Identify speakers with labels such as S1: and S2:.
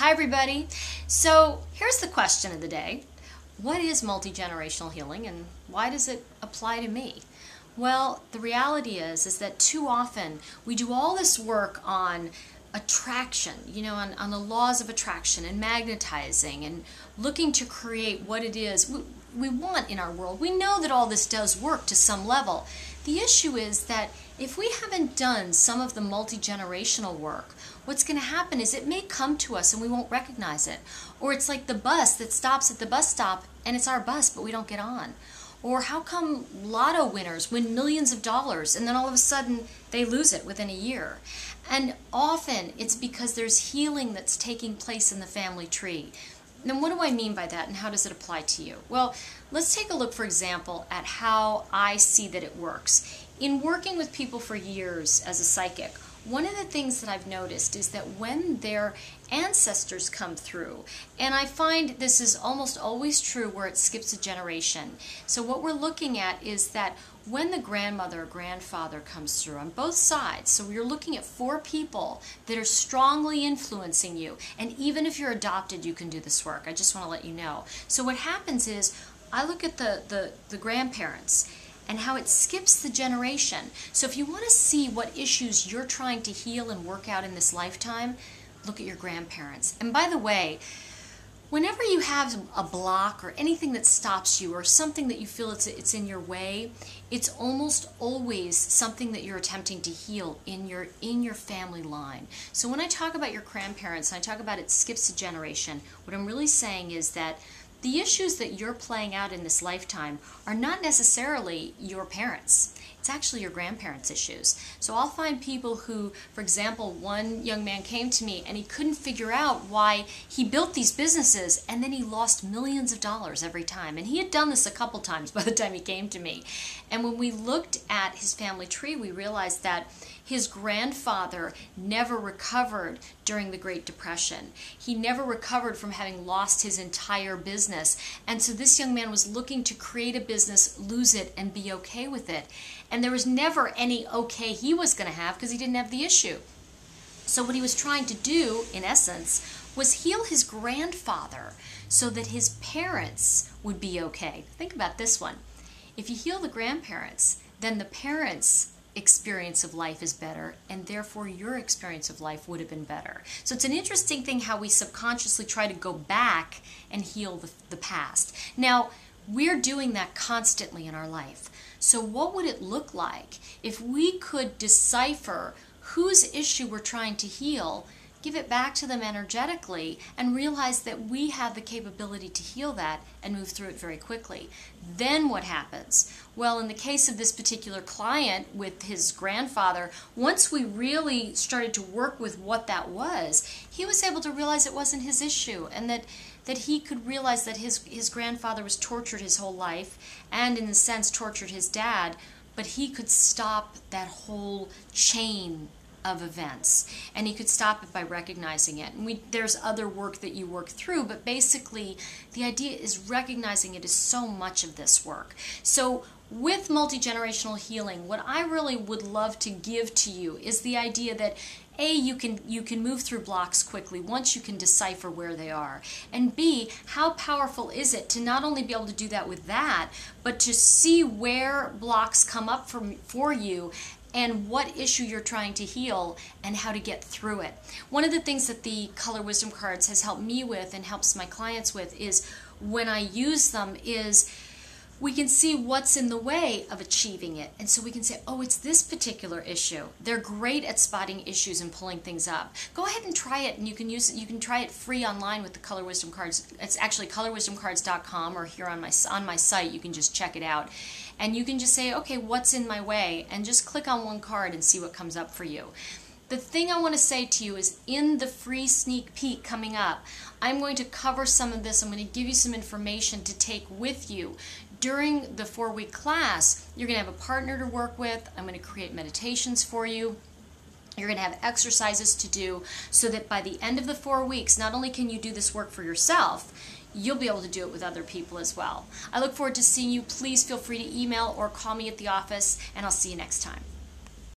S1: Hi everybody. So here's the question of the day. What is multi-generational healing and why does it apply to me? Well, the reality is that too often we do all this work on attraction, on the laws of attraction and magnetizing and looking to create what it is we want in our world. We know that all this does work to some level. The issue is that if we haven't done some of the multi-generational work, what's going to happen is it may come to us and we won't recognize it. Or it's like the bus that stops at the bus stop and it's our bus but we don't get on. Or how come lotto winners win millions of dollars and then all of a sudden they lose it within a year? And often it's because there's healing that's taking place in the family tree. Now, what do I mean by that and how does it apply to you? Well, let's take a look, for example, at how I see that it works. In working with people for years as a psychic, one of the things that I've noticed is that when their ancestors come through, and I find this is almost always true where it skips a generation. So what we're looking at is that when the grandmother or grandfather comes through on both sides, so you're looking at 4 people that are strongly influencing you, and even if you're adopted, you can do this work. I just want to let you know. So what happens is I look at the grandparents and how it skips the generation. So if you want to see what issues you're trying to heal and work out in this lifetime, look at your grandparents. And by the way, whenever you have a block or anything that stops you or something that you feel it's in your way, it's almost always something that you're attempting to heal in your family line. So when I talk about your grandparents and I talk about it skips a generation, what I'm really saying is that the issues that you're playing out in this lifetime are not necessarily your parents. It's actually your grandparents' issues. So I'll find people who, for example, one young man came to me and he couldn't figure out why he built these businesses and then he lost millions of dollars every time. And he had done this a couple times by the time he came to me. And when we looked at his family tree, we realized that his grandfather never recovered during the Great Depression. He never recovered from having lost his entire business. And so this young man was looking to create a business, lose it, and be okay with it. And there was never any okay he was going to have because he didn't have the issue. So what he was trying to do, in essence, was heal his grandfather so that his parents would be okay. Think about this one. If you heal the grandparents, then the parents' experience of life is better, and therefore your experience of life would have been better. So it's an interesting thing how we subconsciously try to go back and heal the past. Now, we're doing that constantly in our life. So what would it look like if we could decipher whose issue we're trying to heal, give it back to them energetically, and realize that we have the capability to heal that and move through it very quickly? Then what happens? Well, in the case of this particular client with his grandfather, once we really started to work with what that was, he was able to realize it wasn't his issue, and that he could realize that his grandfather was tortured his whole life and in a sense tortured his dad, but he could stop that whole chain of events, and he could stop it by recognizing it. And there's other work that you work through, but basically the idea is recognizing it is so much of this work. So with multi-generational healing, what I really would love to give to you is the idea that A, you can move through blocks quickly once you can decipher where they are. And B, how powerful is it to not only be able to do that with that, but to see where blocks come up for you and what issue you're trying to heal and how to get through it. One of the things that the Color Wisdom cards has helped me with and helps my clients with is when I use them is we can see what's in the way of achieving it. And so we can say, oh, it's this particular issue. They're great at spotting issues and pulling things up. Go ahead and try it, and you can use it. You can try it free online with the Color Wisdom cards. It's actually colorwisdomcards.com, or here on my site, you can just check it out. And you can just say, okay, what's in my way? And just click on one card and see what comes up for you. The thing I want to say to you is in the free sneak peek coming up, I'm going to cover some of this. I'm going to give you some information to take with you. During the 4-week class, you're going to have a partner to work with. I'm going to create meditations for you. You're going to have exercises to do so that by the end of the 4 weeks, not only can you do this work for yourself, you'll be able to do it with other people as well. I look forward to seeing you. Please feel free to email or call me at the office, and I'll see you next time.